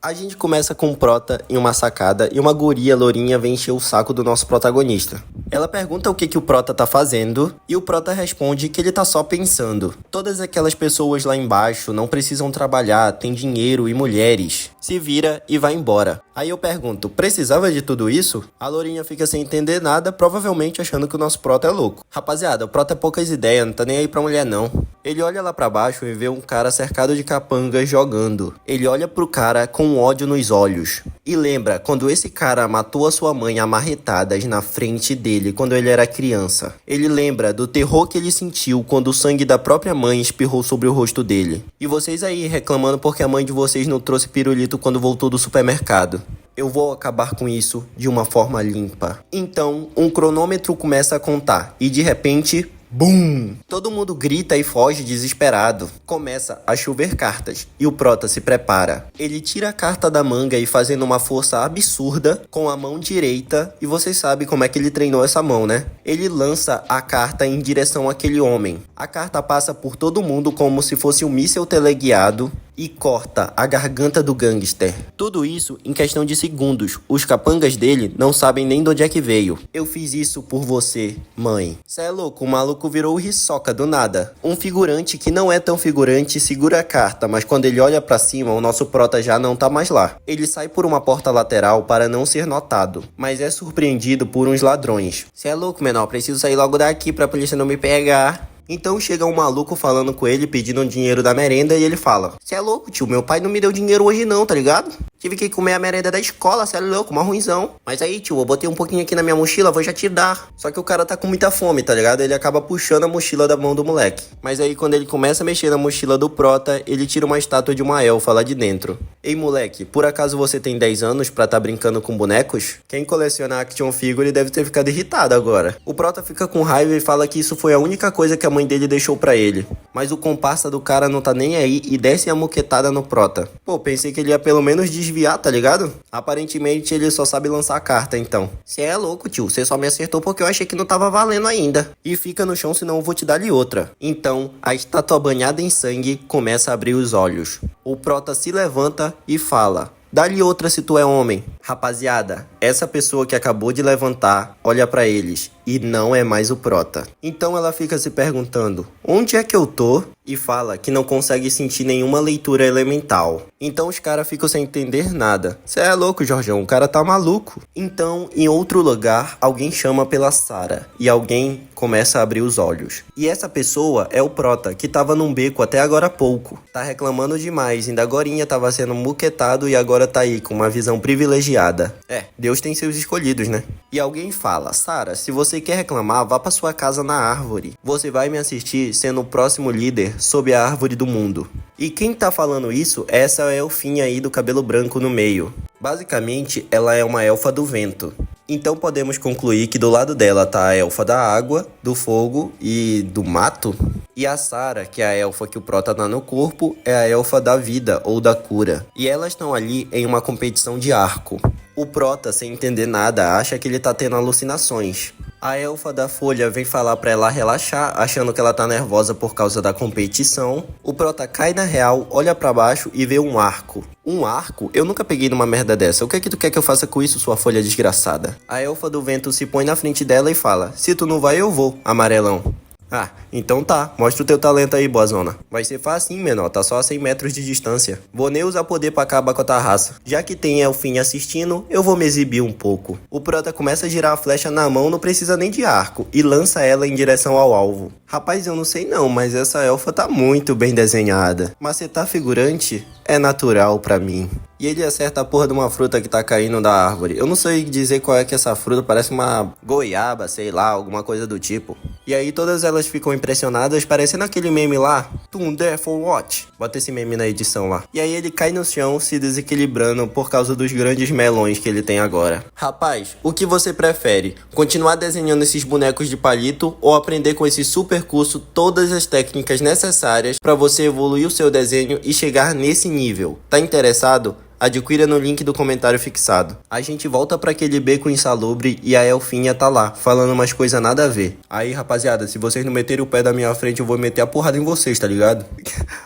A gente começa com um prota em uma sacada e uma guria lourinha vem encher o saco do nosso protagonista. Ela pergunta o que o prota tá fazendo e o prota responde que ele tá só pensando. Todas aquelas pessoas lá embaixo não precisam trabalhar, têm dinheiro e mulheres. Se vira e vai embora. Aí eu pergunto, precisava de tudo isso? A lourinha fica sem entender nada, provavelmente achando que o nosso prota é louco. Rapaziada, o prota é poucas ideias, não tá nem aí pra mulher não. Ele olha lá pra baixo e vê um cara cercado de capangas jogando. Ele olha pro cara com ódio nos olhos. E lembra quando esse cara matou a sua mãe a marretadas na frente dele quando ele era criança. Ele lembra do terror que ele sentiu quando o sangue da própria mãe espirrou sobre o rosto dele. E vocês aí reclamando porque a mãe de vocês não trouxe pirulito quando voltou do supermercado. Eu vou acabar com isso de uma forma limpa. Então, um cronômetro começa a contar e de repente... Bum! Todo mundo grita e foge desesperado. Começa a chover cartas e o prota se prepara. Ele tira a carta da manga e fazendo uma força absurda com a mão direita. E vocês sabem como é que ele treinou essa mão, né? Ele lança a carta em direção àquele homem. A carta passa por todo mundo como se fosse um míssil teleguiado e corta a garganta do gangster. Tudo isso em questão de segundos. Os capangas dele não sabem nem de onde é que veio. Eu fiz isso por você, mãe. Cê é louco, o maluco virou o Hisoka do nada. Um figurante que não é tão figurante segura a carta, mas quando ele olha pra cima, o nosso prota já não tá mais lá. Ele sai por uma porta lateral para não ser notado, mas é surpreendido por uns ladrões. Cê é louco, menor, preciso sair logo daqui pra polícia não me pegar. Então chega um maluco falando com ele, pedindo um dinheiro da merenda, e ele fala: cê é louco, tio, meu pai não me deu dinheiro hoje não, tá ligado? Tive que comer a merenda da escola, cê é louco, uma ruinzão. Mas aí, tio, eu botei um pouquinho aqui na minha mochila, vou já te dar. Só que o cara tá com muita fome, tá ligado? Ele acaba puxando a mochila da mão do moleque. Mas aí, quando ele começa a mexer na mochila do prota, ele tira uma estátua de uma elfa lá de dentro. Ei, moleque, por acaso você tem 10 anos pra tá brincando com bonecos? Quem coleciona action figure deve ter ficado irritado agora. O prota fica com raiva e fala que isso foi a única coisa que a mãe dele deixou pra ele. Mas o comparsa do cara não tá nem aí e desce a moquetada no prota. Pô, pensei que ele ia pelo menos desviar, tá ligado? Aparentemente ele só sabe lançar a carta, então. Cê é louco, tio, você só me acertou porque eu achei que não tava valendo ainda. E fica no chão, senão eu vou te dar-lhe outra. Então, a estátua banhada em sangue começa a abrir os olhos. O prota se levanta e fala: dá-lhe outra se tu é homem. Rapaziada, essa pessoa que acabou de levantar olha pra eles e não é mais o prota. Então ela fica se perguntando: onde é que eu tô? E fala que não consegue sentir nenhuma leitura elemental. Então os caras ficam sem entender nada. Cê é louco, Jorjão, o cara tá maluco. Então, em outro lugar, alguém chama pela Sarah e alguém começa a abrir os olhos. E essa pessoa é o prota, que tava num beco até agora há pouco. Tá reclamando demais, ainda agorinha tava sendo muquetado e agora tá aí com uma visão privilegiada. Deus tem seus escolhidos, né? E alguém fala: Sarah, se você quer reclamar, vá pra sua casa na árvore. Você vai me assistir sendo o próximo líder sob a árvore do mundo. E quem tá falando isso, essa elfinha aí do cabelo branco no meio. Basicamente, ela é uma elfa do vento. Então podemos concluir que do lado dela tá a elfa da água, do fogo e do mato. E a Sarah, que é a elfa que o prota dá no corpo, é a elfa da vida ou da cura. E elas estão ali em uma competição de arco. O prota, sem entender nada, acha que ele tá tendo alucinações. A elfa da folha vem falar pra ela relaxar, achando que ela tá nervosa por causa da competição. O prota cai na real, olha pra baixo e vê um arco. Um arco? Eu nunca peguei numa merda dessa. O que é que tu quer que eu faça com isso, sua folha desgraçada? A elfa do vento se põe na frente dela e fala: se tu não vai, eu vou, amarelão. Ah, então tá, mostra o teu talento aí, boazona. Vai ser facinho, menor, tá só a 100 metros de distância. Vou nem usar poder pra acabar com a tua raça. Já que tem elfinha assistindo, eu vou me exibir um pouco. O prota começa a girar a flecha na mão, não precisa nem de arco, e lança ela em direção ao alvo. Rapaz, eu não sei não, mas essa elfa tá muito bem desenhada. Macetar figurante é natural pra mim. E ele acerta a porra de uma fruta que tá caindo da árvore. Eu não sei dizer qual é que essa fruta, parece uma goiaba, sei lá, alguma coisa do tipo. E aí todas elas ficam impressionadas, parecendo aquele meme lá, Thunder for what? Bota esse meme na edição lá. E aí ele cai no chão, se desequilibrando por causa dos grandes melões que ele tem agora. Rapaz, o que você prefere? Continuar desenhando esses bonecos de palito ou aprender com esse super curso todas as técnicas necessárias para você evoluir o seu desenho e chegar nesse nível? Tá interessado? Adquira no link do comentário fixado. A gente volta pra aquele beco insalubre e a Elfinha tá lá, falando umas coisas nada a ver. Aí, rapaziada, se vocês não meterem o pé da minha frente, eu vou meter a porrada em vocês, tá ligado?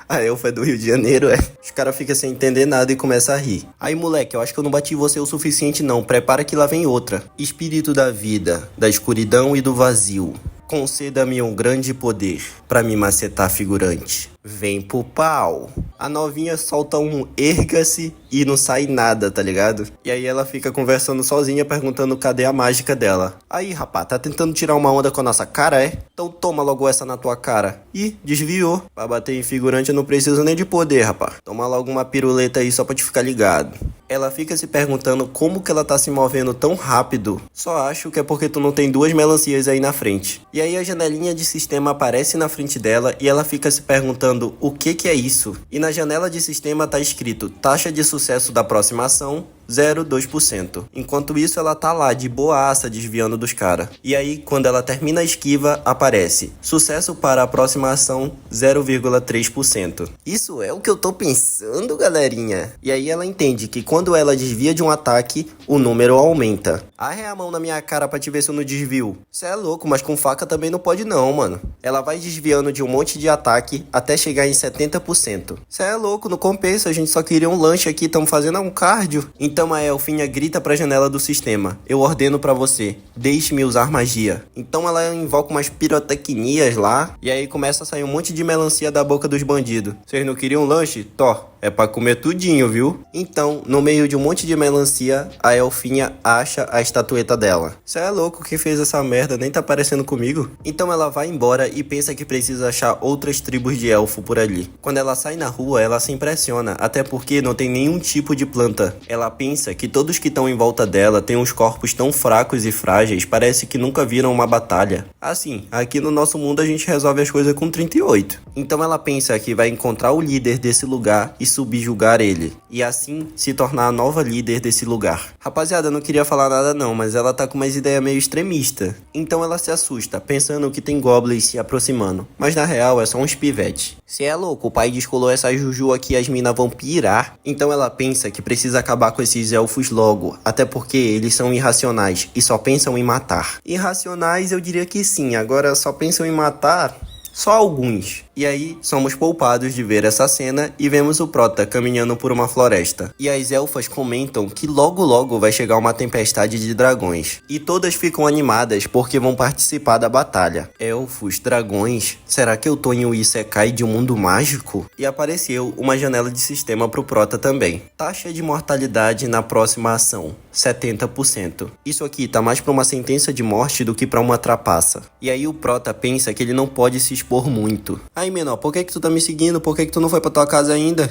A Elfa é do Rio de Janeiro, é. Os caras ficam sem entender nada e começam a rir. Aí, moleque, eu acho que eu não bati você o suficiente não. Prepara que lá vem outra. Espírito da vida, da escuridão e do vazio. Conceda-me um grande poder pra me macetar figurante. Vem pro pau. A novinha solta um erga-se e não sai nada, tá ligado? E aí ela fica conversando sozinha, perguntando cadê a mágica dela. Aí, rapá, tá tentando tirar uma onda com a nossa cara, é? Então toma logo essa na tua cara. Ih, desviou. Pra bater em figurante eu não preciso nem de poder, rapá. Toma logo uma piruleta aí só pra te ficar ligado. Ela fica se perguntando como que ela tá se movendo tão rápido. Só acho que é porque tu não tem duas melancias aí na frente. E aí a janelinha de sistema aparece na frente dela e ela fica se perguntando o que é isso. E na janela de sistema tá escrito taxa de sucesso da próxima ação 0,2%. Enquanto isso, ela tá lá de boaça desviando dos caras. E aí, quando ela termina a esquiva, aparece sucesso para a próxima ação 0,3%. Isso é o que eu tô pensando, galerinha. E aí ela entende que quando ela desvia de um ataque, o número aumenta. Arre a mão na minha cara pra te ver se eu não desvio. Cê é louco, mas com faca também não pode não, mano. Ela vai desviando de um monte de ataque até chegar em 70%. Cê é louco, não compensa, a gente só queria um lanche aqui, tamo fazendo um cardio. Então a Elfinha grita pra janela do sistema. Eu ordeno pra você, deixe-me usar magia. Então ela invoca umas pirotecnias lá, e aí começa a sair um monte de melancia da boca dos bandidos. Vocês não queriam lanche? Tó. É pra comer tudinho, viu? Então, no meio de um monte de melancia, a Elfinha acha a estatueta dela. Cê é louco, quem fez essa merda nem tá parecendo comigo? Então ela vai embora e pensa que precisa achar outras tribos de elfo por ali. Quando ela sai na rua, ela se impressiona, até porque não tem nenhum tipo de planta. Ela pensa que todos que estão em volta dela têm uns corpos tão fracos e frágeis, parece que nunca viram uma batalha. Assim, aqui no nosso mundo a gente resolve as coisas com 38. Então ela pensa que vai encontrar o líder desse lugar e subjugar ele, e assim se tornar a nova líder desse lugar. Rapaziada, eu não queria falar nada não, mas ela tá com umas ideias meio extremista. Então ela se assusta, pensando que tem goblins se aproximando, mas na real é só uns pivete. Se é louco, o pai descolou essa juju aqui e as minas vão pirar. Então ela pensa que precisa acabar com esses elfos logo, até porque eles são irracionais e só pensam em matar. Irracionais eu diria que sim, agora só pensam em matar só alguns. E aí, somos poupados de ver essa cena e vemos o Prota caminhando por uma floresta. E as elfas comentam que logo logo vai chegar uma tempestade de dragões. E todas ficam animadas porque vão participar da batalha. Elfos, dragões, será que eu tô em um Isekai de um mundo mágico? E apareceu uma janela de sistema pro Prota também. Taxa de mortalidade na próxima ação, 70%. Isso aqui tá mais pra uma sentença de morte do que pra uma trapaça. E aí o Prota pensa que ele não pode se expor muito. Aí, menor, por que tu tá me seguindo? Por que tu não foi pra tua casa ainda?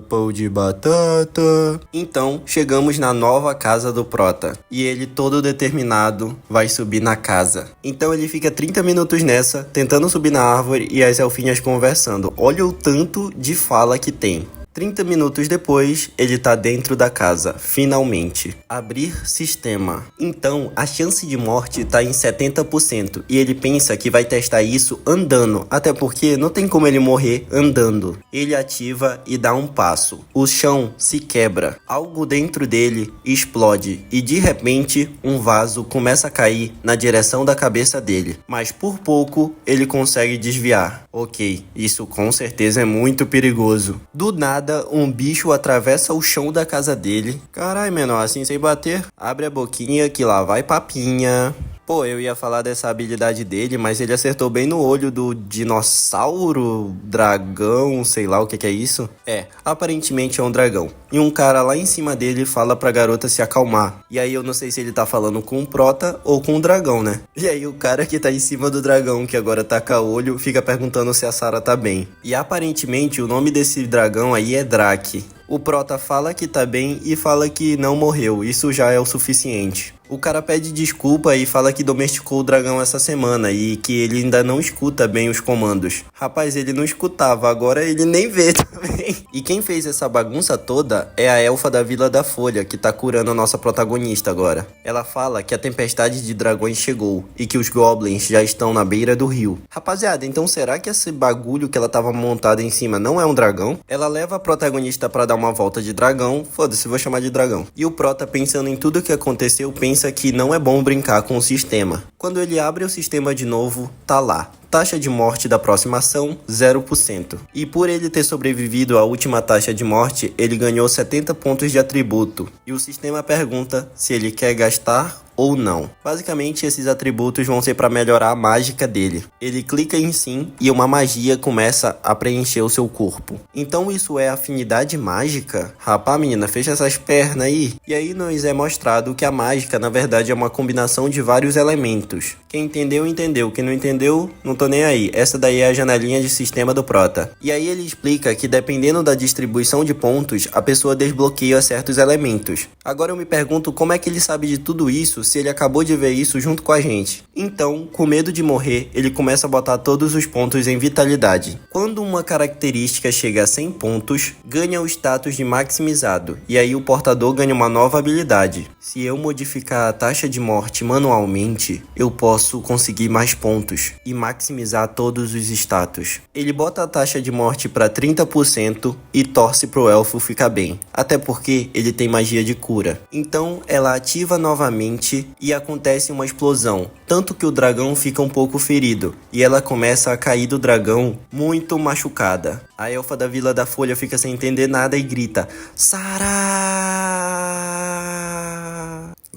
Pão de batata. Então, chegamos na nova casa do Prota. E ele, todo determinado, vai subir na casa. Então ele fica 30 minutos nessa, tentando subir na árvore e as elfinhas conversando. Olha o tanto de fala que tem. 30 minutos depois, ele tá dentro da casa, finalmente. Abrir sistema. Então, a chance de morte tá em 70% e ele pensa que vai testar isso andando, até porque não tem como ele morrer andando. Ele ativa e dá um passo. O chão se quebra. Algo dentro dele explode e de repente, um vaso começa a cair na direção da cabeça dele. Mas por pouco, ele consegue desviar. Ok, isso com certeza é muito perigoso. Do nada, um bicho atravessa o chão da casa dele. Carai, menor, assim sem bater. Abre a boquinha que lá vai papinha. Pô, eu ia falar dessa habilidade dele, mas ele acertou bem no olho do dinossauro, dragão, sei lá o que é isso. Aparentemente é um dragão. E um cara lá em cima dele fala pra garota se acalmar. E aí eu não sei se ele tá falando com o Prota ou com o dragão, né? E aí o cara que tá em cima do dragão, que agora taca olho, fica perguntando se a Sarah tá bem. E aparentemente o nome desse dragão aí é Drake. O Prota fala que tá bem e fala que não morreu, isso já é o suficiente. O cara pede desculpa e fala que domesticou o dragão essa semana e que ele ainda não escuta bem os comandos. Rapaz, ele não escutava, agora ele nem vê também. E quem fez essa bagunça toda é a elfa da Vila da Folha, que tá curando a nossa protagonista agora. Ela fala que a tempestade de dragões chegou e que os goblins já estão na beira do rio. Rapaziada, então será que esse bagulho que ela tava montada em cima não é um dragão? Ela leva a protagonista pra dar uma volta de dragão, foda-se, vou chamar de dragão. E o prota, pensando em tudo o que aconteceu, pensa que não é bom brincar com o sistema. Quando ele abre o sistema de novo, tá lá: taxa de morte da aproximação, 0%. E por ele ter sobrevivido à última taxa de morte, ele ganhou 70 pontos de atributo. E o sistema pergunta se ele quer gastar ou não. Basicamente, esses atributos vão ser para melhorar a mágica dele. Ele clica em sim e uma magia começa a preencher o seu corpo. Então isso é afinidade mágica? Rapaz, menina, fecha essas pernas aí. E aí nos é mostrado que a mágica, na verdade, é uma combinação de vários elementos. Quem entendeu, entendeu. Quem não entendeu, não tô nem aí. Essa daí é a janelinha de sistema do prota. E aí ele explica que dependendo da distribuição de pontos, a pessoa desbloqueia certos elementos. Agora eu me pergunto como é que ele sabe de tudo isso se ele acabou de ver isso junto com a gente. Então, com medo de morrer, ele começa a botar todos os pontos em vitalidade. Quando uma característica chega a 100 pontos, ganha o status de maximizado, e aí o portador ganha uma nova habilidade. Se eu modificar a taxa de morte manualmente, eu posso conseguir mais pontos e maximizar todos os status. Ele bota a taxa de morte para 30% e torce pro elfo ficar bem, até porque ele tem magia de cura. Então ela ativa novamente e acontece uma explosão, tanto que o dragão fica um pouco ferido e ela começa a cair do dragão muito machucada. A elfa da Vila da Folha fica sem entender nada e grita: Sarah!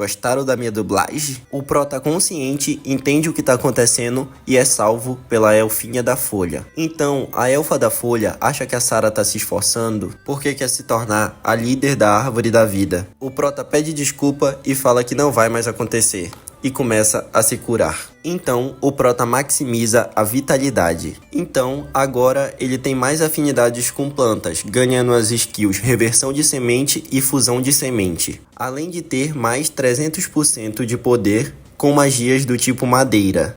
Gostaram da minha dublagem? O prota consciente entende o que tá acontecendo e é salvo pela elfinha da Folha. Então, a elfa da Folha acha que a Sarah tá se esforçando porque quer se tornar a líder da árvore da vida. O prota pede desculpa e fala que não vai mais acontecer e começa a se curar. Então, o prota maximiza a vitalidade. Então, agora ele tem mais afinidades com plantas, ganhando as skills reversão de semente e fusão de semente. Além de ter mais 300% de poder com magias do tipo madeira.